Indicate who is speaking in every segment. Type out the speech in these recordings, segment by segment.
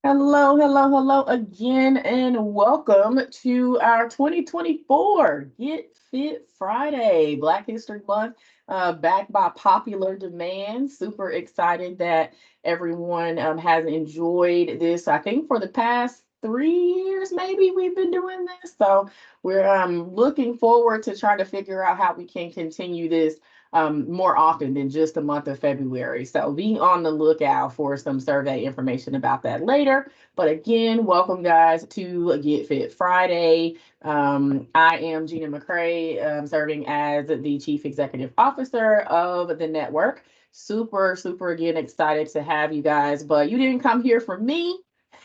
Speaker 1: Hello, hello, hello again, and welcome to our 2024 Get Fit Friday, Black History Month, back by popular demand. Super excited that everyone has enjoyed this. I think for the past 3 years, maybe we've been doing this. So we're looking forward to trying to figure out how we can continue this more often than just the month of February. So be on the lookout for some survey information about that later. But again, welcome guys to Get Fit Friday. I am Gina McCrae, serving as the Chief Executive Officer of the network. Super, super again excited to have you guys. But you didn't come here for me.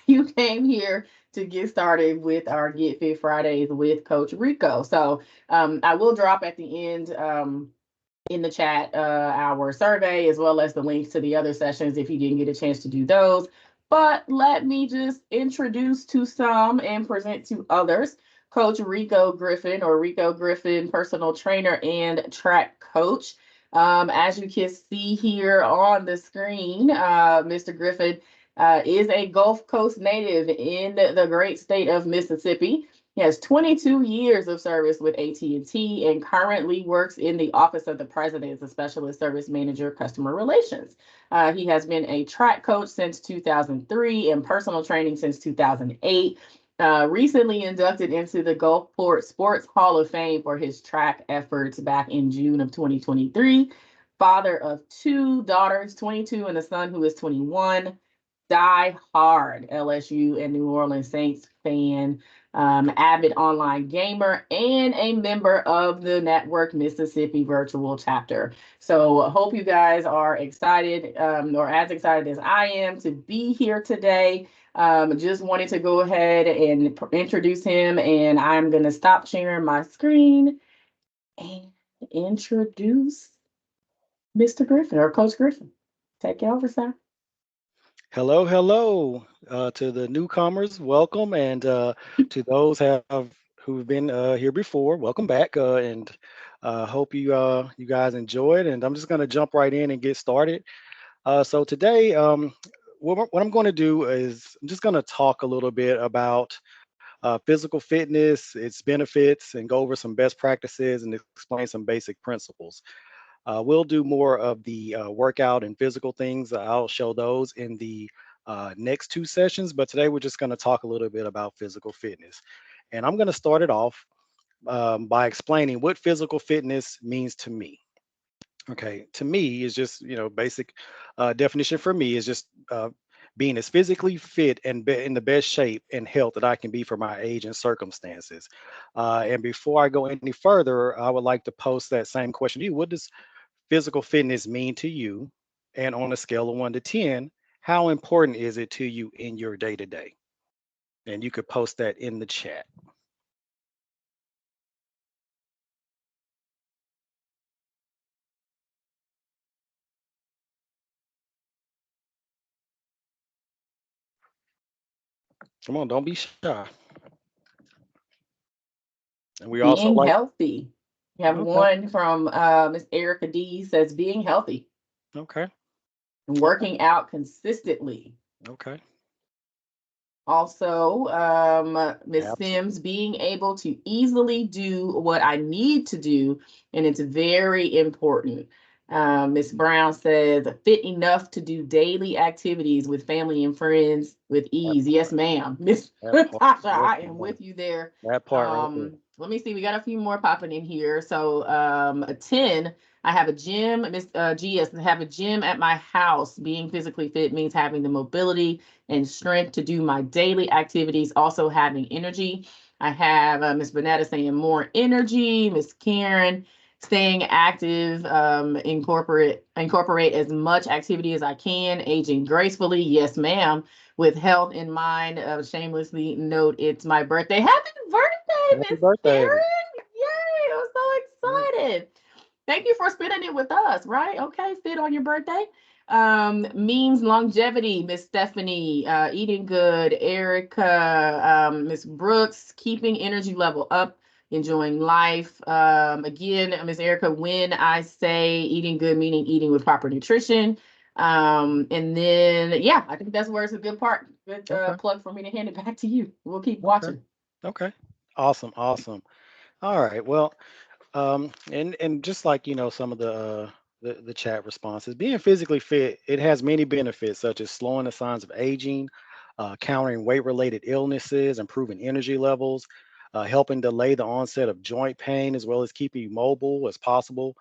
Speaker 1: You came here to get started with our Get Fit Fridays with Coach Rico. So I will drop at the end in the chat our survey as well as the links to the other sessions if you didn't get a chance to do those. But let me just introduce to some and present to others Coach Rico Griffin, or Rico Griffin, personal trainer and track coach. As you can see here on the screen, Mr. Griffin is a Gulf Coast native in the great state of Mississippi. He has 22 years of service with AT&T and currently works in the Office of the President as a Specialist Service Manager, Customer Relations. He has been a track coach since 2003 and personal training since 2008. Recently inducted into the Gulfport Sports Hall of Fame for his track efforts back in June of 2023. Father of two daughters, 22, and a son who is 21. Die hard LSU and New Orleans Saints fan, avid online gamer, and a member of the Network Mississippi virtual chapter. So I hope you guys are excited, or as excited as I am to be here today. Just wanted to go ahead and introduce him, and I'm going to stop sharing my screen and introduce Mr. Griffin, or Coach Griffin. Take it over, sir.
Speaker 2: Hello, hello to the newcomers. Welcome, and to those who've been here before. Welcome back, and hope you guys enjoyed. And I'm just going to jump right in and get started. So today, what I'm going to do is I'm just going to talk a little bit about physical fitness, its benefits, and go over some best practices and explain some basic principles. We'll do more of the workout and physical things. I'll show those in the next two sessions, but today we're just going to talk a little bit about physical fitness. And I'm going to start it off by explaining what physical fitness means to me. Okay, to me is just, basic definition for me is just being as physically fit and in the best shape and health that I can be for my age and circumstances. And before I go any further, I would like to post that same question to you. What does physical fitness mean to you? And on a scale of 1 to 10, how important is it to you in your day to day? And you could post that in the chat. Come on, don't be shy. And we also
Speaker 1: Being
Speaker 2: like,
Speaker 1: healthy. You have
Speaker 2: okay,
Speaker 1: one from Miss Erica D says being healthy
Speaker 2: okay,
Speaker 1: and
Speaker 2: okay,
Speaker 1: working out consistently.
Speaker 2: okay.
Speaker 1: Also, Miss
Speaker 2: Absolutely.
Speaker 1: Sims being able to easily do what I need to do, and it's very important. Miss Brown says fit enough to do daily activities with family and friends with
Speaker 2: That
Speaker 1: ease. Yes,
Speaker 2: part,
Speaker 1: ma'am. Miss
Speaker 2: that part.
Speaker 1: Natasha,
Speaker 2: Yes,
Speaker 1: I am
Speaker 2: ma'am.
Speaker 1: with you there.
Speaker 2: That part right there.
Speaker 1: Let me see. We got a few more popping in here. So, a 10. I have a gym. Miss GS, I have a gym at my house. Being physically fit means having the mobility and strength to do my daily activities, also having energy. I have Miss Bonetta saying more energy, Miss Karen staying active, incorporate as much activity as I can, aging gracefully. Yes, ma'am. With health in mind, shamelessly note it's my birthday. Happy birthday,
Speaker 2: Happy
Speaker 1: Miss
Speaker 2: birthday.
Speaker 1: Karen! Yay! I'm
Speaker 2: Yeah.
Speaker 1: so excited. Thank you for spending it with us, right? Okay, fit on your birthday. Means longevity, Miss Stephanie, eating good, Erica, Miss Brooks, keeping energy level up, enjoying life. Again, Miss Erica, when I say eating good, meaning eating with proper nutrition. And then, yeah, I think that's where it's a good part. Good
Speaker 2: Okay.
Speaker 1: plug for me to hand it back to you. We'll keep
Speaker 2: Okay.
Speaker 1: watching.
Speaker 2: Okay. Awesome. Awesome. All right. Well, and just like some of the chat responses, being physically fit, it has many benefits such as slowing the signs of aging, countering weight-related illnesses, improving energy levels, helping delay the onset of joint pain, as well as keeping you mobile as possible.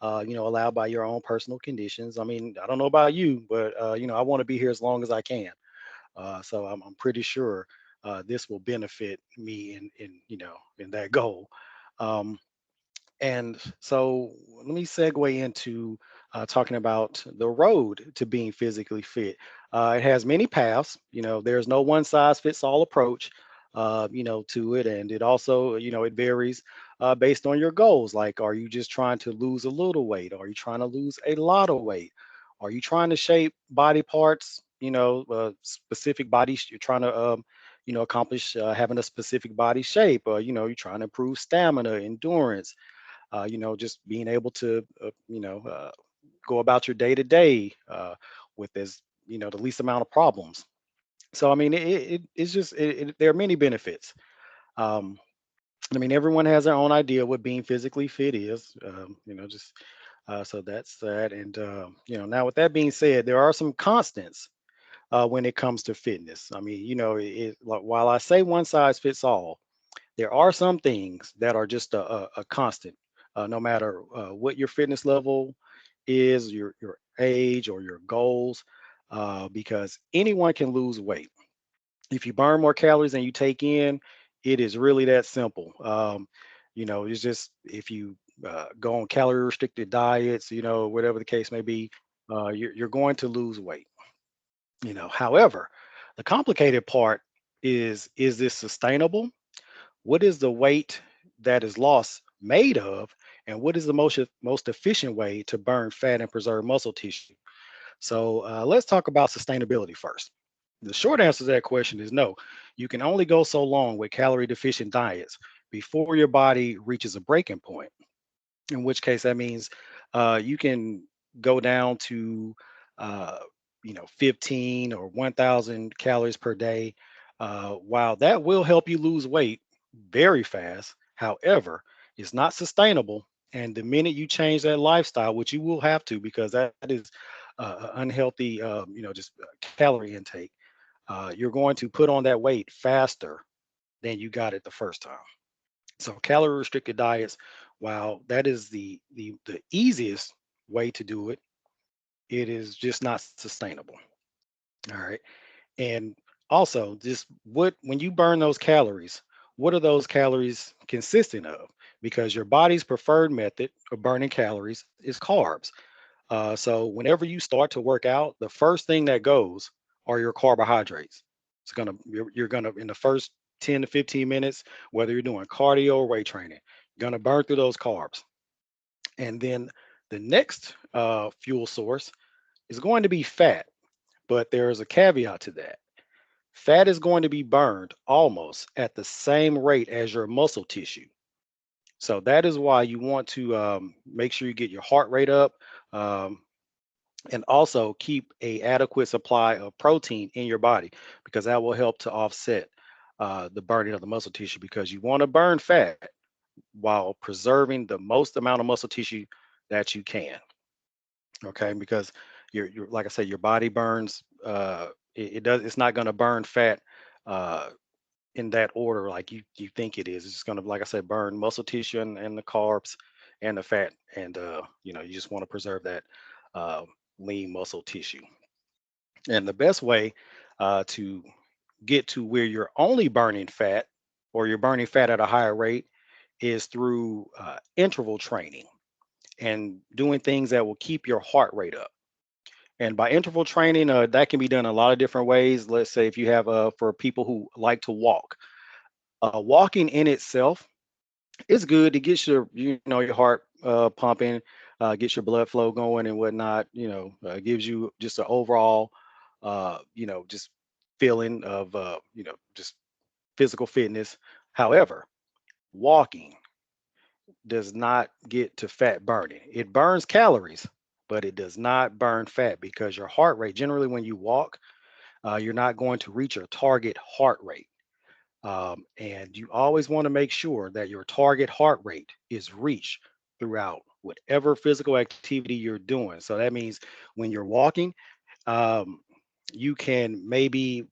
Speaker 2: Allowed by your own personal conditions. I mean, I don't know about you, but I want to be here as long as I can. So I'm pretty sure this will benefit me in that goal. Um, and so let me segue into talking about the road to being physically fit. It has many paths. There's no one size fits all approach, to it. And it also, it varies based on your goals. Like, are you just trying to lose a little weight? Are you trying to lose a lot of weight? Are you trying to shape body parts, specific bodies? You're trying to, accomplish having a specific body shape. You're trying to improve stamina, endurance, just being able to, go about your day to day with as, the least amount of problems. So, I mean, it's just, there are many benefits. Um, I mean, everyone has their own idea what being physically fit is, just so that's that. And, now with that being said, there are some constants when it comes to fitness. I mean, like, while I say one size fits all, there are some things that are just a constant, no matter what your fitness level is, your age, or your goals, because anyone can lose weight. If you burn more calories than you take in, it is really that simple. It's just if you go on calorie restricted diets, whatever the case may be, you're going to lose weight. However, the complicated part is this sustainable? What is the weight that is lost made of? And what is the most efficient way to burn fat and preserve muscle tissue? So let's talk about sustainability first. The short answer to that question is no. You can only go so long with calorie deficient diets before your body reaches a breaking point, in which case that means you can go down to 15 or 1000 calories per day. While that will help you lose weight very fast, however, it's not sustainable. And the minute you change that lifestyle, which you will have to, because that is unhealthy, just calorie intake, you're going to put on that weight faster than you got it the first time. So calorie restricted diets, while that is the easiest way to do it, it is just not sustainable. All right. And also, just what when you burn those calories, what are those calories consistent of? Because your body's preferred method of burning calories is carbs. So whenever you start to work out, the first thing that goes are your carbohydrates. You're gonna in the first 10 to 15 minutes, whether you're doing cardio or weight training, you're gonna burn through those carbs. And then the next fuel source is going to be fat, but there is a caveat to that. Fat is going to be burned almost at the same rate as your muscle tissue. So that is why you want to make sure you get your heart rate up, um, and also keep a adequate supply of protein in your body, because that will help to offset the burning of the muscle tissue, because you want to burn fat while preserving the most amount of muscle tissue that you can. Okay, because you're like I said, your body burns. It does. It's not going to burn fat uh, in that order like you think it is. It's just going to, like I said, burn muscle tissue and the carbs and the fat, and you just want to preserve that uh, lean muscle tissue. And the best way to get to where you're only burning fat, or you're burning fat at a higher rate, is through interval training and doing things that will keep your heart rate up. And by interval training, that can be done a lot of different ways. Let's say if you have, for people who like to walk, walking in itself is good to get your heart pumping, get your blood flow going and whatnot. Gives you just an overall, just feeling of, just physical fitness. However, walking does not get to fat burning. It burns calories, but it does not burn fat, because your heart rate, generally when you walk, you're not going to reach your target heart rate. And you always want to make sure that your target heart rate is reached throughout whatever physical activity you're doing. So that means when you're walking, um, you can maybe,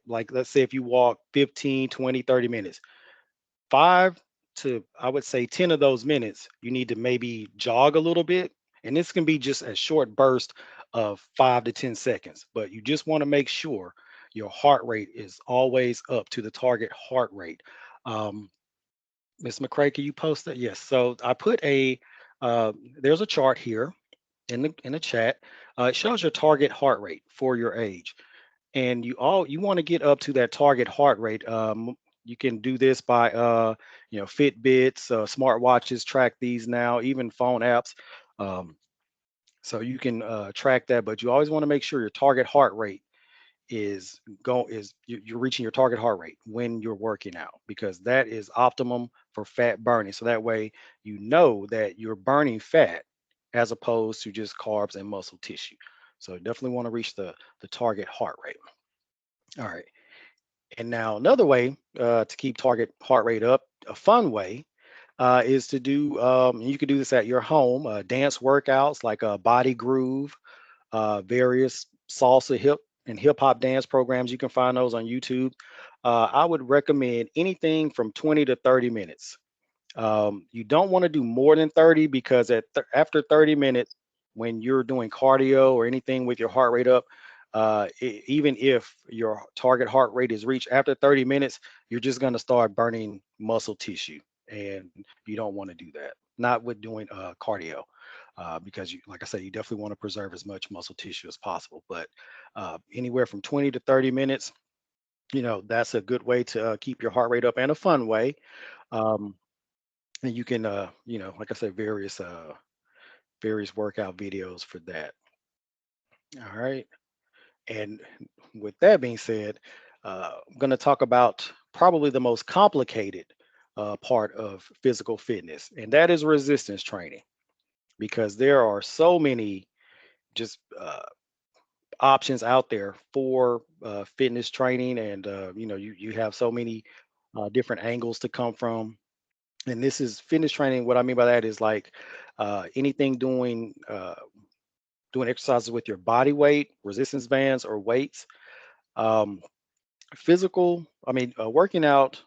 Speaker 2: like, let's say if you walk 15, 20, 30 minutes, 5 to, I would say, 10 of those minutes, you need to maybe jog a little bit. And this can be just a short burst of 5 to 10 seconds, but you just want to make sure your heart rate is always up to the target heart rate. Um, Ms. McCray, can you post that? Yes. So I put uh, there's a chart here in the chat. It shows your target heart rate for your age, and you want to get up to that target heart rate. You can do this by Fitbits, smartwatches track these now, even phone apps. Um, so you can track that, but you always want to make sure your target heart rate you're reaching your target heart rate when you're working out, because that is optimum for fat burning. So that way you know that you're burning fat as opposed to just carbs and muscle tissue. So definitely want to reach the target heart rate. All right. And now another way to keep target heart rate up, a fun way, is to do, you can do this at your home, dance workouts like a body groove, various salsa and hip hop dance programs. You can find those on YouTube. I would recommend anything from 20 to 30 minutes. You don't want to do more than 30, because after 30 minutes, when you're doing cardio or anything with your heart rate up, even if your target heart rate is reached after 30 minutes, you're just going to start burning muscle tissue. And you don't want to do that, not with doing cardio, because like I said, you definitely want to preserve as much muscle tissue as possible. But anywhere from 20 to 30 minutes, that's a good way to keep your heart rate up, and a fun way. Um, and you can like I said, various workout videos for that. All right. And with that being said, I'm going to talk about probably the most complicated part of physical fitness, and that is resistance training, because there are so many just options out there for fitness training. And you have so many different angles to come from. And this is fitness training. What I mean by that is like anything doing exercises with your body weight, resistance bands, or weights. Um, working out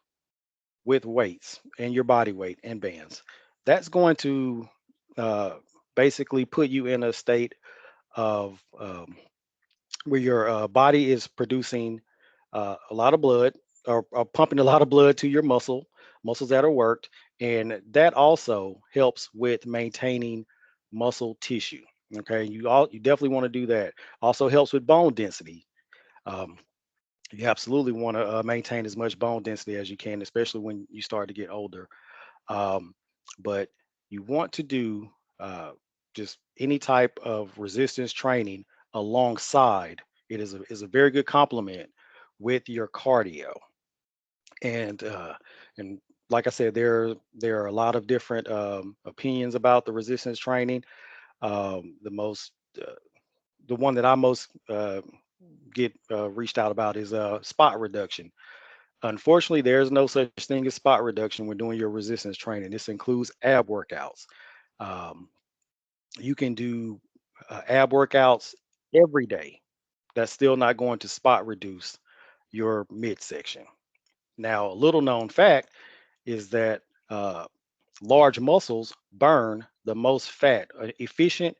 Speaker 2: with weights and your body weight and bands. That's going to uh, basically put you in a state of where your body is producing a lot of blood, or pumping a lot of blood to your muscles that are worked, and that also helps with maintaining muscle tissue. Okay, you definitely want to do that. Also helps with bone density. Um, you absolutely want to maintain as much bone density as you can, especially when you start to get older. Um, but you want to do uh, just any type of resistance training alongside. It is a very good complement with your cardio. And uh, and like I said, there are a lot of different opinions about the resistance training. The most the one that I most get reached out about is spot reduction. Unfortunately, there's no such thing as spot reduction when doing your resistance training. This includes ab workouts. Um, you can do ab workouts every day. That's still not going to spot reduce your midsection. Now, a little known fact is that uh, large muscles burn the most fat. Efficient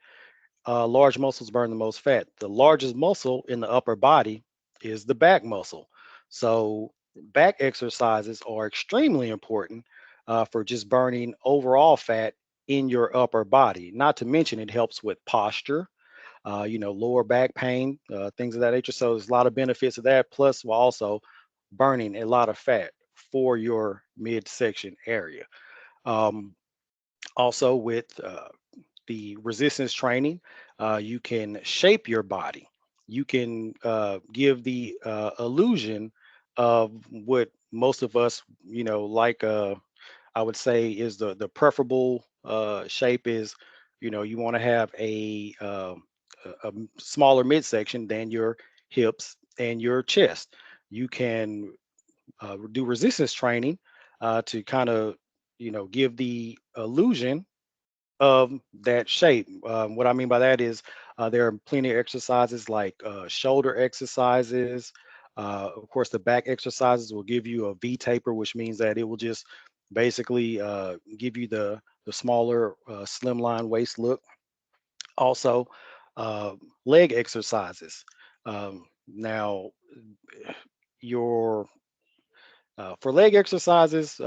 Speaker 2: large muscles burn the most fat. The largest muscle in the upper body is the back muscle. So, back exercises are extremely important for just burning overall fat in your upper body. Not to mention, it helps with posture, lower back pain, things of that nature. So, there's a lot of benefits of that. Plus, we're also burning a lot of fat for your midsection area. Um, Also, with the resistance training, you can shape your body. You can give the illusion of what most of us, like I would say is the preferable shape is, you want to have a smaller midsection than your hips and your chest. You can do resistance training to kind of, give the illusion of that shape. What I mean by that is there are plenty of exercises like shoulder exercises. Of course, the back exercises will give you a V taper, which means that it will just basically give you the smaller slimline waist look. Also, uh, leg exercises. Now, your for leg exercises,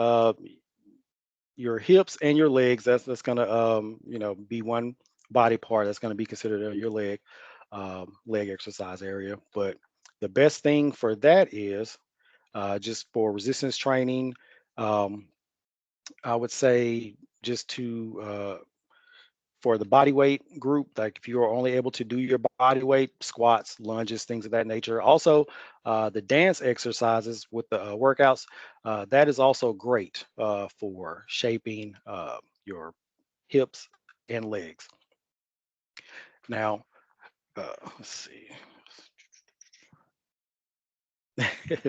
Speaker 2: your hips and your legs. That's gonna be one body part that's gonna be considered your leg exercise area. But the best thing for that is just for resistance training. Um, I would say just to for the body weight group, like if you are only able to do your body weight, squats, lunges, things of that nature. Also, the dance exercises with the workouts, that is also great for shaping your hips and legs. Now, let's see.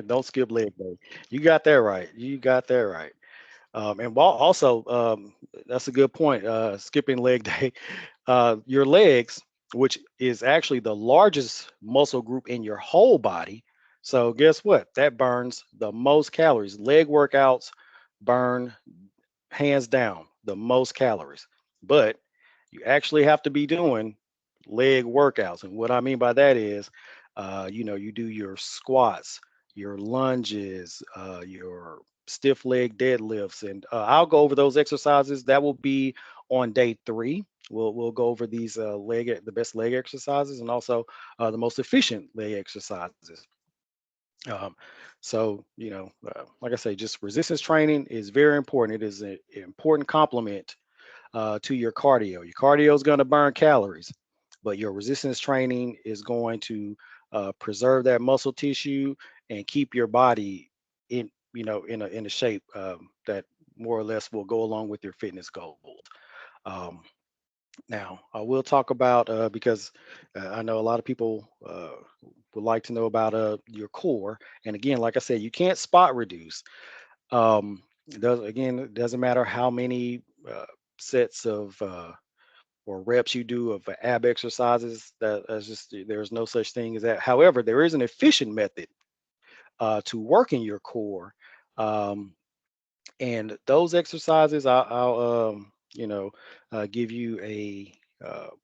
Speaker 2: Don't skip leg day. You got that right. You got that right. And while also, that's a good point. Skipping leg day, your legs, which is actually the largest muscle group in your whole body. So guess what? That burns the most calories. Leg workouts burn hands down the most calories. But you actually have to be doing leg workouts. And what I mean by that is, you do your squats, your lunges, your stiff leg deadlifts, and I'll go over those exercises. That will be on day 3. We'll go over these the best leg exercises, and also the most efficient leg exercises. Um, so like I say, just resistance training is very important. It is an important complement to your cardio. Your cardio is going to burn calories, but your resistance training is going to preserve that muscle tissue and keep your body in a shape that more or less will go along with your fitness goals. Um, Now, I will talk about because I know a lot of people would like to know about your core. And again, like I said, you can't spot reduce. It doesn't matter how many sets of or reps you do of ab exercises. That's just there's no such thing as that. However, there is an efficient method to working your core. Um, and those exercises, I'll give you a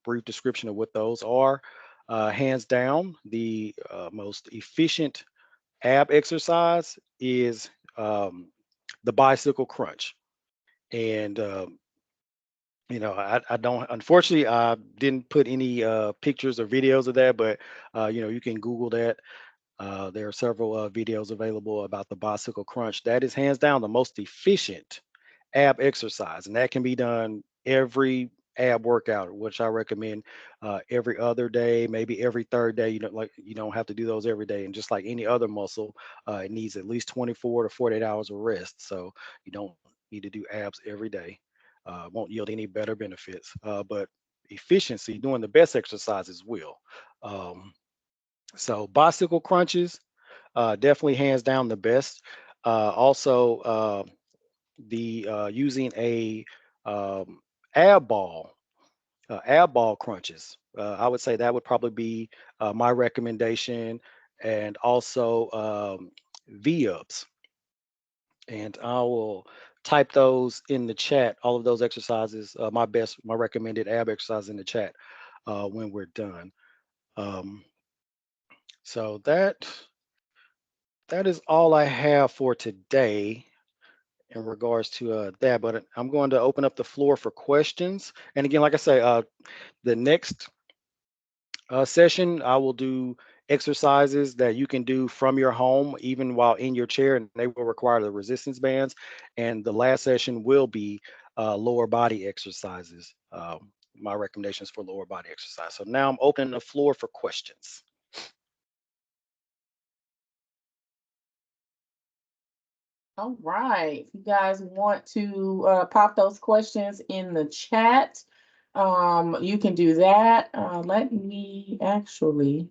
Speaker 2: brief description of what those are. Hands down, the most efficient ab exercise is the bicycle crunch. And I don't, unfortunately, I didn't put any pictures or videos of that, but you can Google that. There are several videos available about the bicycle crunch. That is hands down the most efficient ab exercise, and that can be done every ab workout, which I recommend every other day, maybe every third day. You don't have to do those every day. And just like any other muscle, it needs at least 24 to 48 hours of rest. So you don't need to do abs every day. Won't yield any better benefits, but efficiency, doing the best exercises will. Um, so bicycle crunches, definitely hands down the best. Also, the using a um, ab ball crunches. I would say that would probably be my recommendation, and also V-ups. And I will type those in the chat. All of those exercises, my recommended ab exercise in the chat when we're done. Um, so that is all I have for today in regards to that. But I'm going to open up the floor for questions. And again, like I say, the next session, I will do exercises that you can do from your home, even while in your chair, and they will require the resistance bands. And the last session will be lower body exercises. My recommendations for lower body exercise. So now I'm opening the floor for questions.
Speaker 1: All right. If you guys want to pop those questions in the chat, you can do that. Let me actually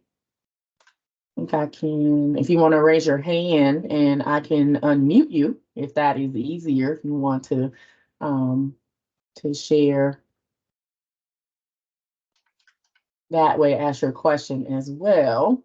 Speaker 1: think I can, if you want to raise your hand and I can unmute you, if that is easier, if you want to share that way, ask your question as well.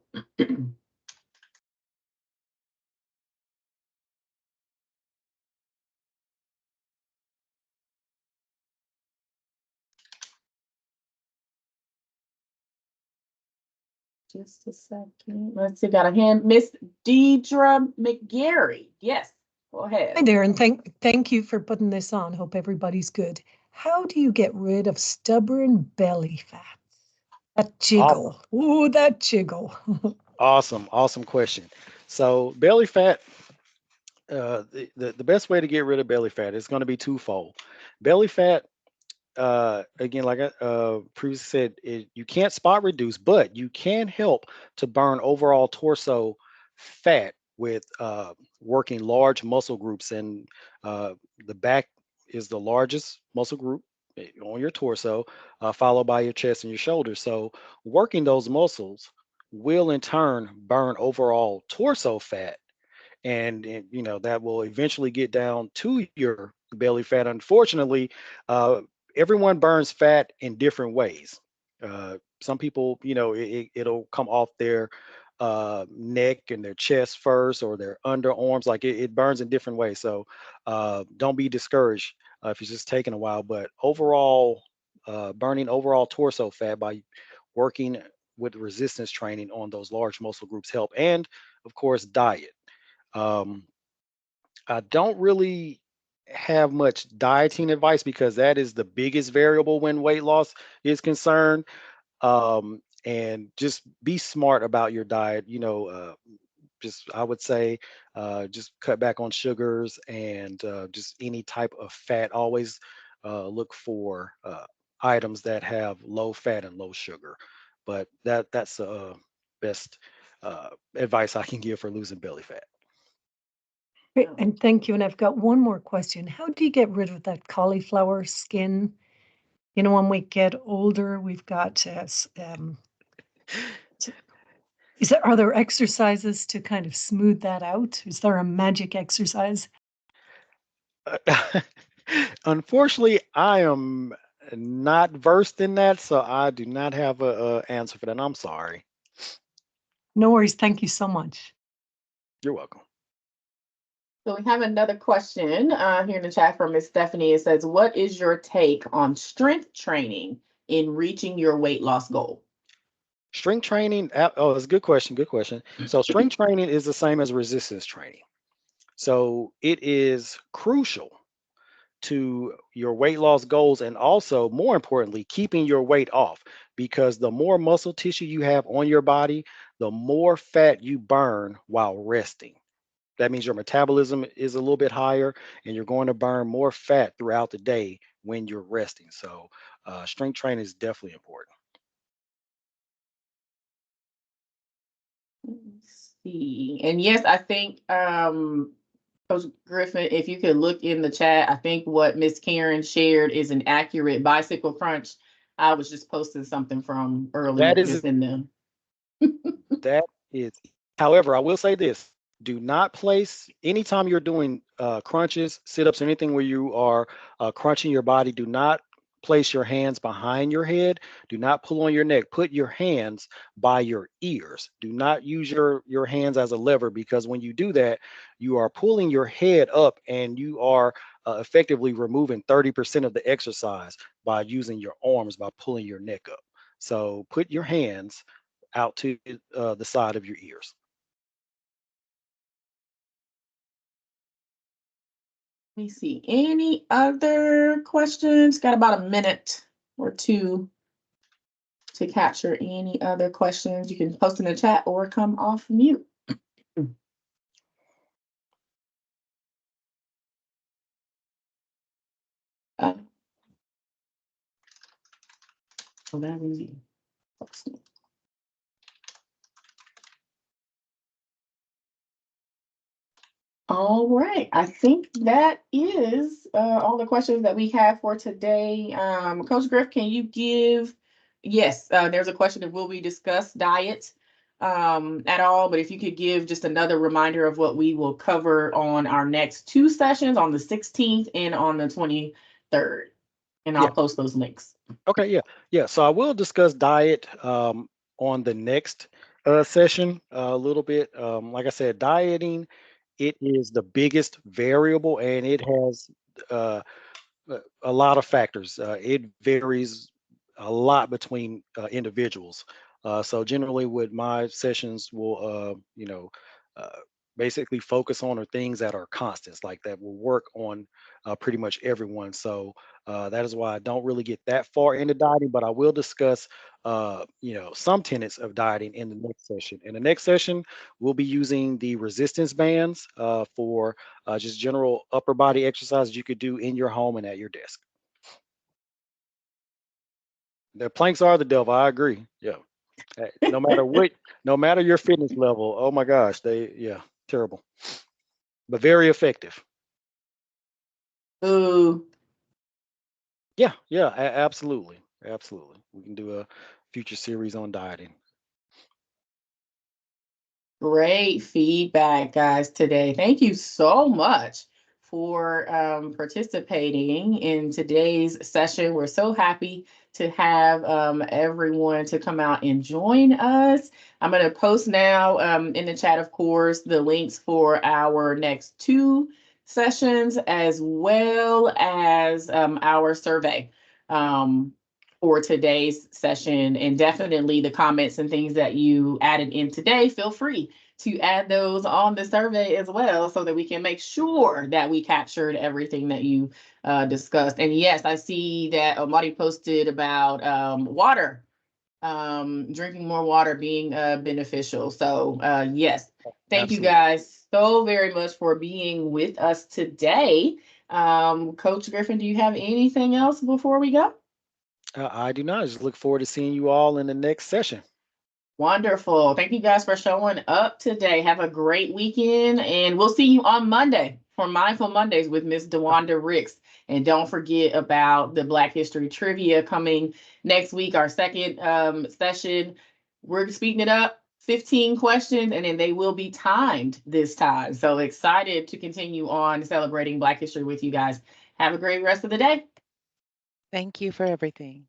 Speaker 1: Just a second. Let's see, got a hand. Miss Deidre McGarry. Yes, go ahead.
Speaker 3: Hi there, and thank you for putting this on. Hope everybody's good. How do you get rid of stubborn belly fat? That jiggle. Ooh, that jiggle.
Speaker 2: Awesome question. So belly fat, the best way to get rid of belly fat is going to be twofold. Belly fat, again, like I previously said, you can't spot reduce, but you can help to burn overall torso fat with working large muscle groups. And the back is the largest muscle group on your torso, followed by your chest and your shoulders. So working those muscles will in turn burn overall torso fat, and that will eventually get down to your belly fat. Unfortunately, everyone burns fat in different ways. Some people, it'll come off their neck and their chest first, or their underarms. Like it burns in different ways. So don't be discouraged if it's just taking a while. But overall, burning overall torso fat by working with resistance training on those large muscle groups help. And of course, diet. um, I don't really have much dieting advice because that is the biggest variable when weight loss is concerned. And just be smart about your diet. Just I would say just cut back on sugars and just any type of fat. Always look for items that have low fat and low sugar. But that's best advice I can give for losing belly fat.
Speaker 3: Great, and thank you. And I've got one more question. How do you get rid of that cauliflower skin? When we get older, we've got are there exercises to kind of smooth that out? Is there a magic exercise?
Speaker 2: Unfortunately, I am not versed in that, so I do not have a answer for that. I'm sorry.
Speaker 3: No worries. Thank you so much.
Speaker 2: You're welcome.
Speaker 1: So we have another question here in the chat from Miss Stephanie. It says, what is your take on strength training in reaching your weight loss goal?
Speaker 2: Strength training. Oh, that's a good question. Good question. So, strength training is the same as resistance training. So, it is crucial to your weight loss goals, and also, more importantly, keeping your weight off, because the more muscle tissue you have on your body, the more fat you burn while resting. That means your metabolism is a little bit higher, and you're going to burn more fat throughout the day when you're resting. So, strength training is definitely important.
Speaker 1: Let's see. And yes, I think Coach Griffin, if you could look in the chat, I think what Miss Karen shared is an accurate bicycle crunch. I was just posting something from earlier,
Speaker 2: That is
Speaker 1: just in the
Speaker 2: that is. However, I will say this: do not place anytime you're doing crunches, sit-ups, anything where you are crunching your body. Do not place your hands behind your head. Do not pull on your neck. Put your hands by your ears. Do not use your hands as a lever, because when you do that, you are pulling your head up, and you are effectively removing 30% of the exercise by using your arms, by pulling your neck up. So put your hands out to the side of your ears.
Speaker 1: Let me see. Any other questions? Got about a minute or two to capture any other questions. You can post in the chat or come off mute. Uh, oh, that was you. All right, I think that is all the questions that we have for today. Coach Griff, can you give? Yes, there's a question that will we discuss diet at all, but if you could give just another reminder of what we will cover on our next two sessions on the 16th and on the 23rd, and I'll
Speaker 2: Yeah.
Speaker 1: post those links.
Speaker 2: Okay. Yeah. Yeah. So I will discuss diet on the next session a little bit. Like I said, dieting, it is the biggest variable, and it has uh, a lot of factors. It varies a lot between individuals. So generally, with my sessions, will uh, basically focus on are things that are constants, like that will work on pretty much everyone. So that is why I don't really get that far into dieting, but I will discuss some tenets of dieting in the next session. In the next session, we'll be using the resistance bands for just general upper body exercises you could do in your home and at your desk. The planks are the devil. I agree. Yeah. No matter what, no matter your fitness level. Oh my gosh, yeah, terrible, but very effective.
Speaker 1: Ooh.
Speaker 2: Yeah, yeah, absolutely, absolutely. We can do a future series on dieting.
Speaker 1: Great feedback, guys, today. Thank you so much for participating in today's session. We're so happy to have everyone to come out and join us. I'm going to post now in the chat, of course, the links for our next two sessions as well as our survey. For today's session, and definitely the comments and things that you added in today, feel free to add those on the survey as well so that we can make sure that we captured everything that you discussed. And yes, I see that Omari posted about water, drinking more water being beneficial. So yes, thank you
Speaker 2: Absolutely.
Speaker 1: guys so very much for being with us today. Coach Griffin, do you have anything else before we go?
Speaker 2: I do not. I just look forward to seeing you all in the next session.
Speaker 1: Wonderful. Thank you guys for showing up today. Have a great weekend, and we'll see you on Monday for Mindful Mondays with Miss DeWanda Ricks. And don't forget about the Black History Trivia coming next week, our second session. We're speeding it up, 15 questions, and then they will be timed this time. So excited to continue on celebrating Black history with you guys. Have a great rest of the day.
Speaker 4: Thank you for everything.